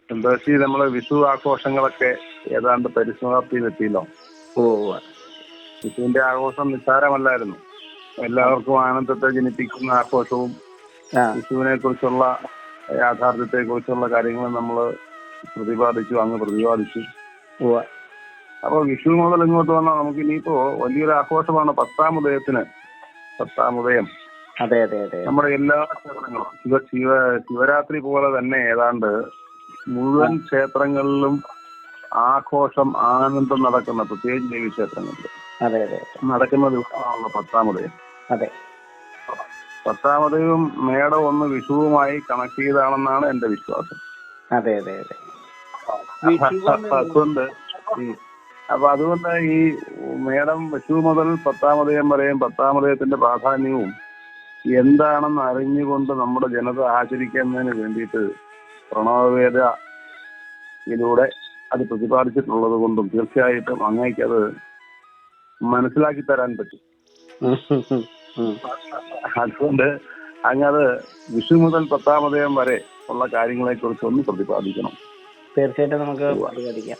എന്താ വെച്ചാൽ നമ്മള് വിഷു ആഘോഷങ്ങളൊക്കെ ഏതാണ്ട് പരിസമാപ്തിയിലെത്തിയല്ലോ. വിഷുവിന്റെ ആഘോഷം നിസ്സാരമല്ലായിരുന്നു. എല്ലാവർക്കും ആനന്ദത്തെ ജനിപ്പിക്കുന്ന ആഘോഷവും വിഷുവിനെ കുറിച്ചുള്ള യാഥാർത്ഥ്യത്തെ കുറിച്ചുള്ള കാര്യങ്ങൾ നമ്മൾ പ്രതിപാദിച്ചു. അപ്പൊ വിഷു മുതൽ ഇങ്ങോട്ട് വന്നാൽ നമുക്ക് ഇനിയിപ്പോ വലിയൊരു ആഘോഷമാണ് പത്താം ഉദയം. അതെ അതെ അതെ. നമ്മുടെ എല്ലാ ക്ഷേത്രങ്ങളും ശിവരാത്രി പോലെ തന്നെ ഏതാണ്ട് മുഴുവൻ ക്ഷേത്രങ്ങളിലും ആഘോഷം ആനന്ദം നടക്കുന്ന, പ്രത്യേകിച്ച് ദേവി ക്ഷേത്രങ്ങളിൽ നടക്കുന്ന ദിവസമാണല്ലോ പത്താം ഉദയം. അതെ, പത്താമതയും മേടം ഒന്ന് വിഷുവുമായി കണക്ട് ചെയ്താണെന്നാണ് എന്റെ വിശ്വാസം. അതെ അതെ അതെ. അതുകൊണ്ട് ഈ മേടം വിഷു മുതൽ പത്താമതയം വരെയും പത്താമതയത്തിന്റെ പ്രാധാന്യവും എന്താണെന്ന് അറിഞ്ഞുകൊണ്ട് നമ്മുടെ ജനത ആചരിക്കുന്നതിന് വേണ്ടിയിട്ട് പ്രണവവേദയിലൂടെ അത് പ്രതിപാദിച്ചിട്ടുള്ളത് കൊണ്ടും തീർച്ചയായിട്ടും അങ്ങേക്ക് അത് മനസ്സിലാക്കി തരാൻ പറ്റും. അതുകൊണ്ട് അങ്ങത് വിഷു മുതൽ പത്താമതയം വരെ ഉള്ള കാര്യങ്ങളെ കുറിച്ച് ഒന്ന് പ്രതിപാദിക്കണം. തീർച്ചയായിട്ടും നമുക്ക് പ്രതിപാദിക്കാം.